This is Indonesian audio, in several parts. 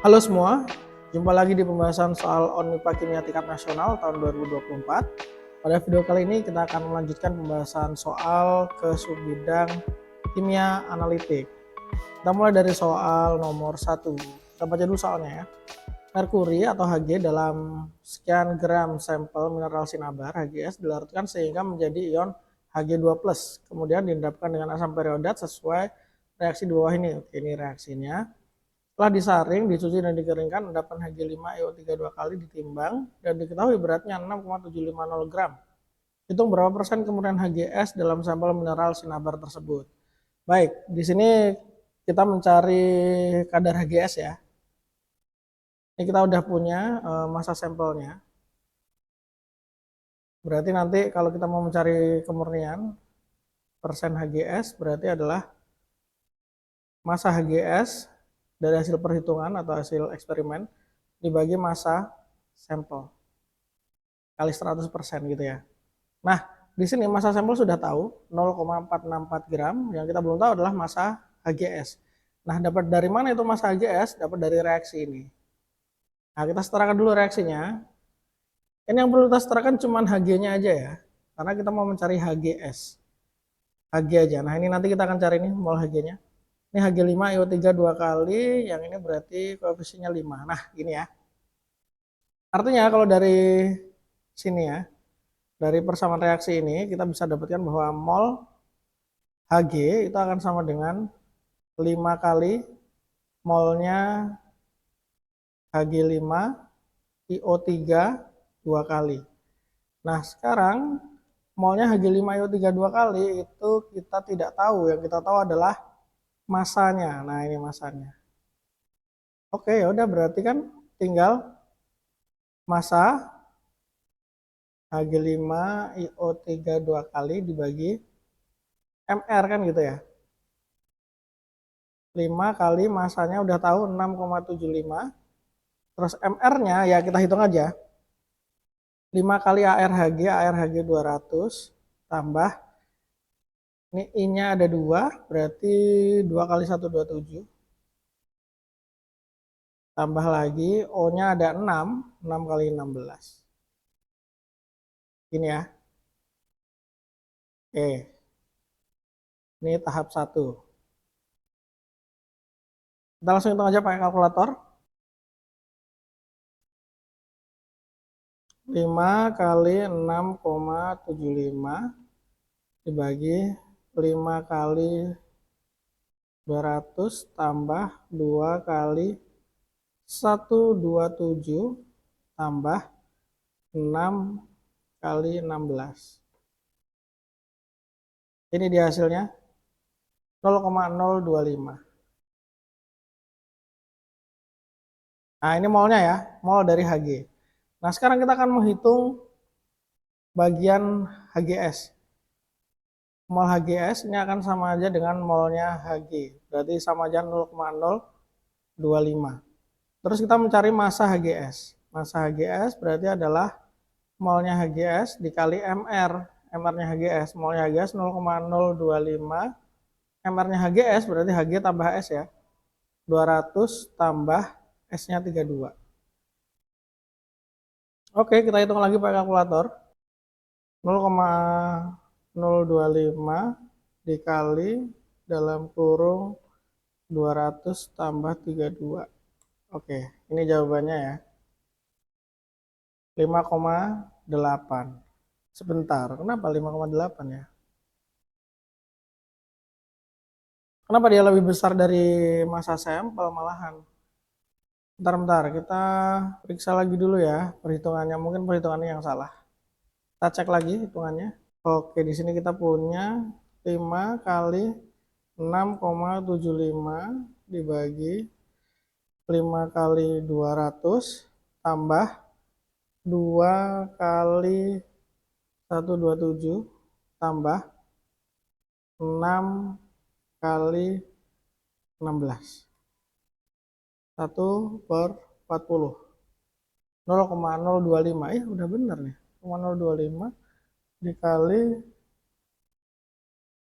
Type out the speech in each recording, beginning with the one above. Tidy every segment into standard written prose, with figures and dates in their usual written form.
Halo semua, jumpa lagi di pembahasan soal ONMIPA Kimia tingkat nasional tahun 2024. Pada video kali ini kita akan melanjutkan pembahasan soal ke subbidang kimia analitik. Kita mulai dari soal nomor 1. Kita baca dulu soalnya ya. Merkuri atau Hg dalam sekian gram sampel mineral sinabar HGS dilarutkan sehingga menjadi ion Hg2+. Kemudian diendapkan dengan asam periodat sesuai reaksi di bawah ini. Oke, ini reaksinya. Setelah disaring, dicuci dan dikeringkan, endapan Hg5IO3 dua kali ditimbang dan diketahui beratnya 6,750 gram. Hitung berapa persen kemurnian HGS dalam sampel mineral sinabar tersebut. Baik, di sini kita mencari kadar HGS ya. Ini kita udah punya massa sampelnya. Berarti nanti kalau kita mau mencari kemurnian persen HGS berarti adalah massa HGS dari hasil perhitungan atau hasil eksperimen dibagi massa sampel kali 100% gitu ya. Nah, di sini massa sampel sudah tahu 0,464 gram, yang kita belum tahu adalah massa HGS. Nah, dapat dari mana itu massa HGS? Dapat dari reaksi ini. Nah, kita setarakan dulu reaksinya. Ini yang perlu kita setarakan cuma Hg-nya aja ya, karena kita mau mencari HGS. Hg aja. Nah, ini nanti kita akan cari nih mol Hg-nya. Ini Hg5IO3 dua kali, yang ini berarti koefisiennya 5. Nah, ini ya. Artinya kalau dari sini ya, dari persamaan reaksi ini kita bisa dapatkan bahwa mol Hg itu akan sama dengan 5 kali molnya Hg5IO3 dua kali. Nah, sekarang molnya Hg5IO3 dua kali itu kita tidak tahu, yang kita tahu adalah masanya. Nah, ini masanya. Oke, ya udah berarti kan tinggal massa Hg5IO3 dua kali dibagi MR kan gitu ya. 5 kali masanya udah tahu 6,75. Terus MR-nya ya kita hitung aja. 5 kali ARHG 200 tambah ini I-nya ada 2, berarti 2 kali 127. Tambah lagi O-nya ada 6, 6 kali 16. Ini ya. Oke. Ini tahap 1. Kita langsung hitung aja pakai kalkulator. 5 kali 6,75 dibagi 5 kali 200 tambah 2 kali 127 tambah 6 kali 16. Ini dia hasilnya 0,025. Nah, ini molnya ya, mol dari Hg. Nah, sekarang kita akan menghitung bagian HGS. Mol HGS ini akan sama aja dengan molnya Hg. Berarti sama aja 0,025. Terus kita mencari massa HGS. Massa HGS berarti adalah molnya HGS dikali MR. MR-nya HGS. Molnya HGS 0,025. MR-nya HGS berarti Hg tambah S ya. 200 tambah S-nya 32. Oke, kita hitung lagi pakai kalkulator. 0,025 dikali dalam kurung 200 tambah 32. Oke, ini jawabannya ya. 5,8. Sebentar, kenapa 5,8 ya? Kenapa dia lebih besar dari massa sampel malahan? Bentar, kita periksa lagi dulu ya perhitungannya. Mungkin perhitungannya yang salah. Kita cek lagi hitungannya. Oke, di sini kita punya 5 kali 6,75 dibagi 5 kali 200 tambah 2 kali 127 tambah 6 kali 16. 1 per 40. 0,025. Udah bener nih. 0,025 dikali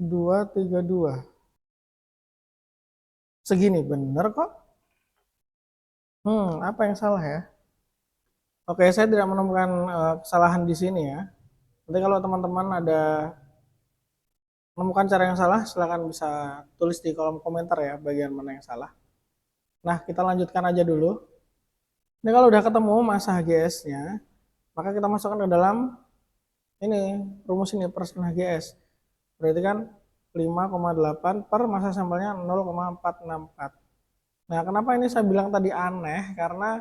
232. Segini bener kok. Apa yang salah ya? Oke, saya tidak menemukan kesalahan di sini ya. Nanti kalau teman-teman ada menemukan cara yang salah, silahkan bisa tulis di kolom komentar ya, bagian mana yang salah. Nah, kita lanjutkan aja dulu. Ini kalau udah ketemu massa HGS-nya, maka kita masukkan ke dalam ini, rumus ini, persen HGS. Berarti kan 5,8 per massa sampelnya 0,464. Nah, kenapa ini saya bilang tadi aneh? Karena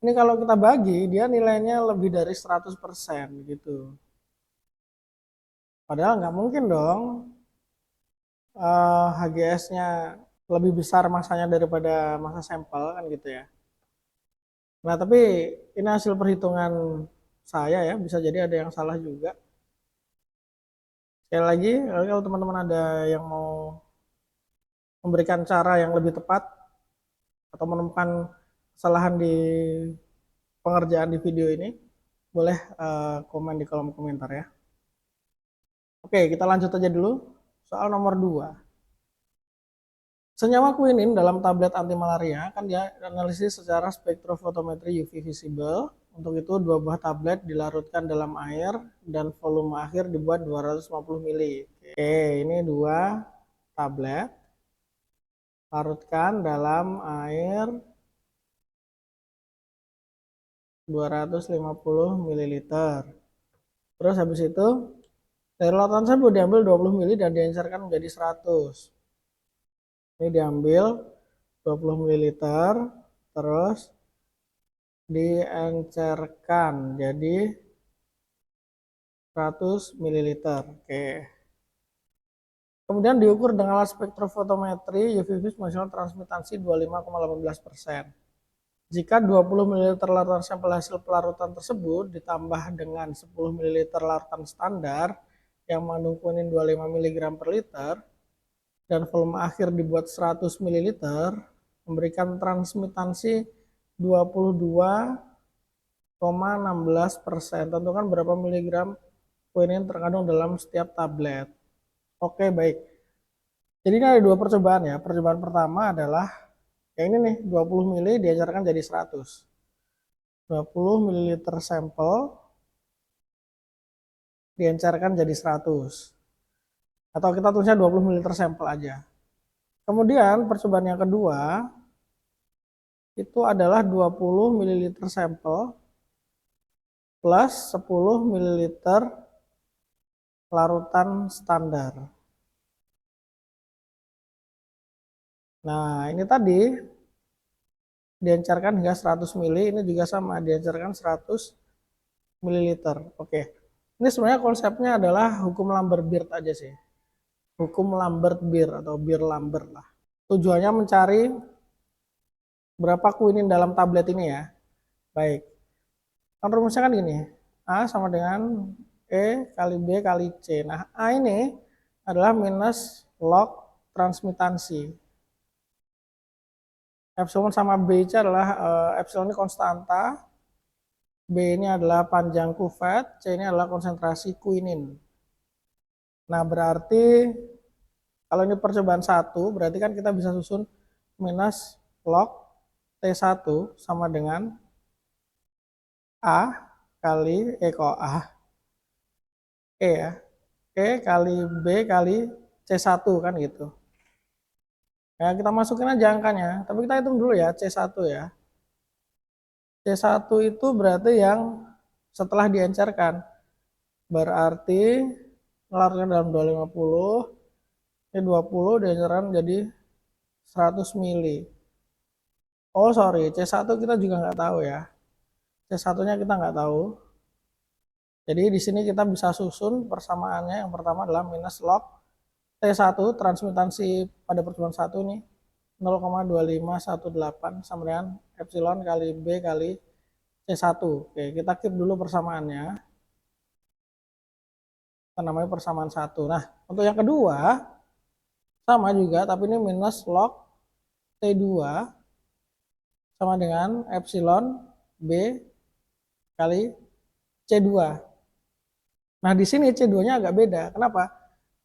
ini kalau kita bagi, dia nilainya lebih dari 100% gitu. Padahal nggak mungkin dong HGS-nya lebih besar massanya daripada massa sampel kan gitu ya. Nah, tapi ini hasil perhitungan saya ya, bisa jadi ada yang salah juga. Sekali lagi, kalau teman-teman ada yang mau memberikan cara yang lebih tepat atau menemukan kesalahan di pengerjaan di video ini, boleh komen di kolom komentar ya. Oke, kita lanjut aja dulu. Soal nomor 2. Senyawa quinine dalam tablet anti malaria kan dia analisis secara spektrofotometri UV visible. Untuk itu 2 buah tablet dilarutkan dalam air dan volume akhir dibuat 250 ml. Oke, ini 2 tablet larutkan dalam air 250 ml. Terus habis itu dari larutan tersebut diambil 20 ml dan diencerkan menjadi 100. Ini diambil 20 ml terus diencerkan jadi 100 ml. Oke. Kemudian diukur dengan alat spektrofotometri UV vis maksimal transmitansi 25,18%. Jika 20 ml larutan sampel hasil pelarutan tersebut ditambah dengan 10 ml larutan standar yang mengandung kunin 25 mg per liter dan volume akhir dibuat 100 ml memberikan transmitansi 22,16%. Tentukan berapa miligram kuinin terkandung dalam setiap tablet. Oke, baik. Jadi ini ada 2 percobaan ya. Percobaan pertama adalah yang ini nih, 20 ml diencerkan jadi 100. 20 ml sampel diencerkan jadi 100. Atau kita tulisnya 20 ml sampel aja. Kemudian percobaan yang kedua itu adalah 20 ml sampel plus 10 ml larutan standar. Nah, ini tadi diencerkan hingga 100 ml, ini juga sama, diencerkan 100 ml. Oke. Ini sebenarnya konsepnya adalah hukum Lambert-Beer aja sih. Hukum Lambert-Beer atau Beer-Lambert lah. Tujuannya mencari berapa kuinin dalam tablet ini ya. Baik. Kan rumusnya kan gini. A sama dengan E kali B kali C. Nah, A ini adalah minus log transmitansi. Epsilon sama B itu adalah epsilon ini konstanta, B ini adalah panjang kuvet, C ini adalah konsentrasi kuinin. Nah, berarti kalau ini percobaan 1, berarti kan kita bisa susun minus log T1 sama dengan A kali E ya. E kali B kali C1 kan gitu. Ya, kita masukin aja angkanya, tapi kita hitung dulu ya C1 ya. C1 itu berarti yang setelah diencerkan. Berarti ngelarutkan dalam 250, ini 20 diencerkan jadi 100 mili. Oh sorry, C1 kita juga nggak tahu ya. C1-nya kita nggak tahu. Jadi di sini kita bisa susun persamaannya. Yang pertama adalah minus log T1 transmitansi pada percobaan 1 ini 0,2518 sama dengan epsilon kali B kali C1. Oke, kita keep dulu persamaannya. Kita namanya persamaan 1. Nah, untuk yang kedua sama juga, tapi ini minus log T2 sama dengan epsilon B kali C2. Nah, di sini C2-nya agak beda. Kenapa?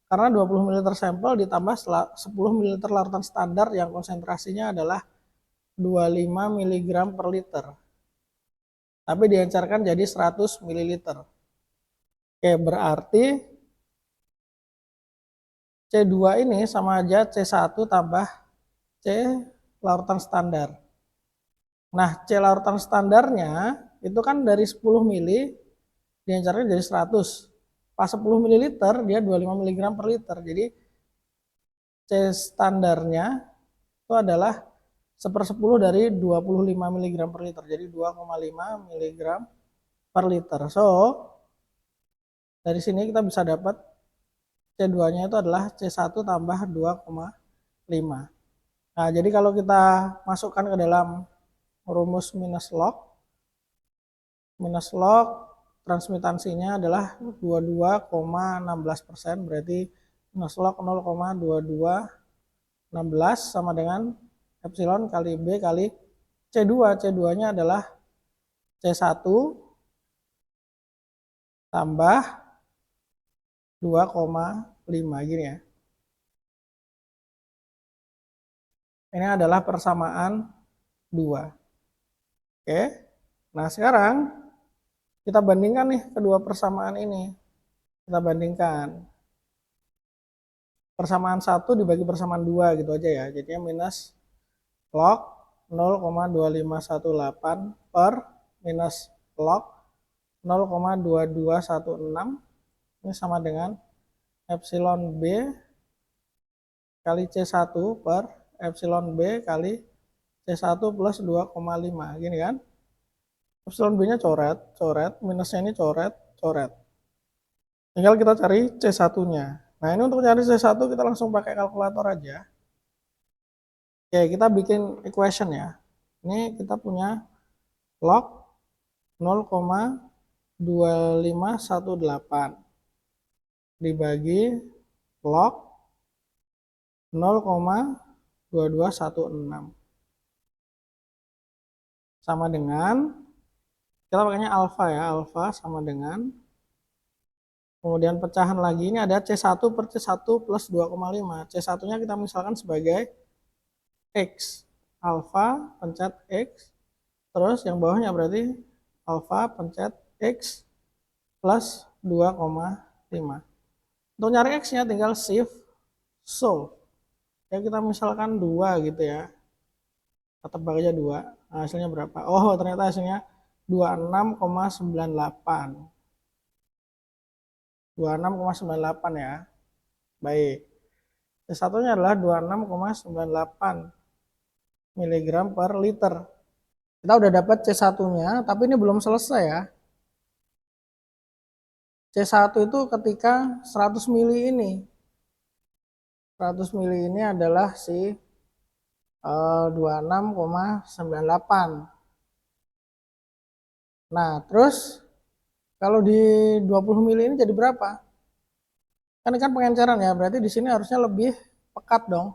Karena 20 ml sampel ditambah 10 ml larutan standar yang konsentrasinya adalah 25 mg per liter. Tapi diencerkan jadi 100 ml. Oke, berarti C2 ini sama aja C1 tambah C larutan standar. Nah, C larutan standarnya itu kan dari 10 mili diencerkan jadi 100. Pas 10 ml dia 25 mg per liter. Jadi C standarnya itu adalah 1/10 dari 25 mg per liter. Jadi 2,5 mg per liter. So, dari sini kita bisa dapat C2-nya itu adalah C1 tambah 2,5. Nah, jadi kalau kita masukkan ke dalam rumus minus log transmitansinya adalah 22,16%, berarti minus log 0,2216 sama dengan epsilon kali B kali C2. C2-nya adalah C1 tambah 2,5 gini ya. Ini adalah persamaan 2. Oke. Nah, sekarang kita bandingkan nih kedua persamaan ini. Kita bandingkan. Persamaan 1 dibagi persamaan 2 gitu aja ya. Jadinya minus log 0,2518 per minus log 0,2216. Ini sama dengan epsilon B kali C1 per epsilon B kali C1 plus 2,5. Gini kan? Epsilon B-nya coret, minusnya ini coret. Tinggal kita cari C1-nya. Nah, ini untuk cari C1 kita langsung pakai kalkulator aja. Oke, kita bikin equation ya. Ini kita punya log 0,2518 dibagi log 0,2216 sama dengan, kita pakainya alfa ya, alfa sama dengan, kemudian pecahan lagi, ini ada C1 per C1 plus 2,5. C1-nya kita misalkan sebagai X. Alfa pencet X. Terus yang bawahnya berarti alfa pencet X plus 2,5. Untuk nyari X-nya tinggal shift solve. Ya kita misalkan 2 gitu ya. Tetap aja 2. Nah, hasilnya berapa? Oh, ternyata hasilnya 26,98. 26,98 ya. Baik. C1-nya adalah 26,98 mg per liter. Kita udah dapat C1-nya, tapi ini belum selesai ya. C1 itu ketika 100 mili ini. 100 mili ini adalah si 26,98. Nah, terus kalau di 20 mili ini jadi berapa? Kan ini kan pengenceran ya, berarti di sini harusnya lebih pekat dong.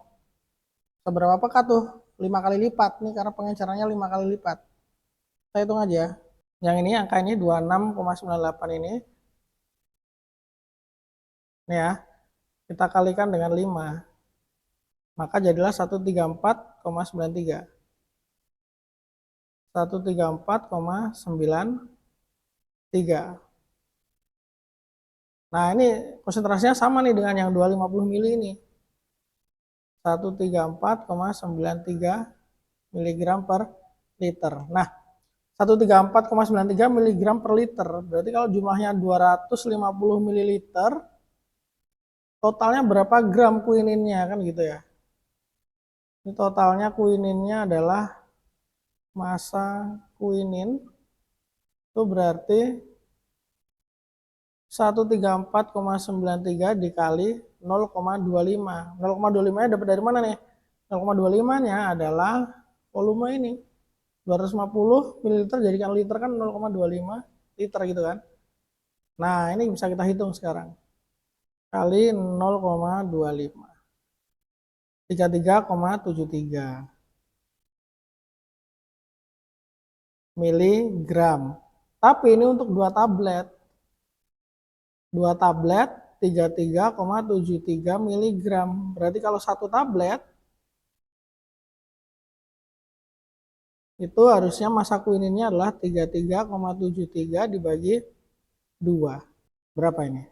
Seberapa pekat tuh? 5 kali lipat nih, karena pengencerannya 5 kali lipat. Kita hitung aja. Yang ini angka ini 26,98 ini. Nih ya, kita kalikan dengan 5. Maka jadilah 134,93. 134,93. Nah, ini konsentrasinya sama nih dengan yang 250 mili ini. 134,93 mg per liter. Nah, 134,93 mg per liter. Berarti kalau jumlahnya 250 ml, totalnya berapa gram kuininnya kan gitu ya. Ini totalnya kuininnya adalah massa kuinin itu berarti 134,93 dikali 0,25. 0,25-nya dapat dari mana nih? 0,25-nya adalah volume ini. 250 ml jadikan liter kan 0,25 liter gitu kan. Nah, ini bisa kita hitung sekarang. Kali 0,25. 33,73 miligram. Tapi ini untuk 2 tablet. 2 tablet 33,73 miligram. Berarti kalau 1 tablet itu harusnya massa kuninnya adalah 33,73 dibagi 2. Berapa ini?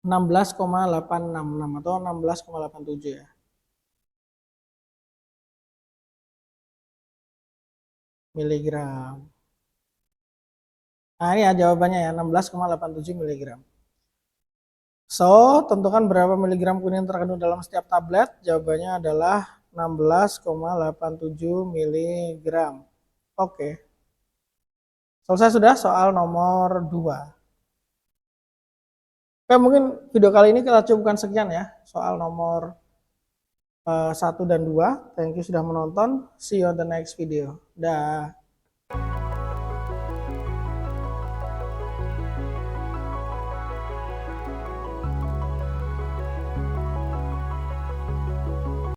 16,866 atau 16,87 ya. Miligram. Nah, ini ya jawabannya ya, 16,87 miligram. So, tentukan berapa miligram kuning terkandung dalam setiap tablet? Jawabannya adalah 16,87 miligram. Oke. Selesai sudah soal nomor 2. Oke, mungkin video kali ini kita cukupkan sekian ya, soal nomor 1 dan 2. Thank you sudah menonton. See you on the next video. Dah.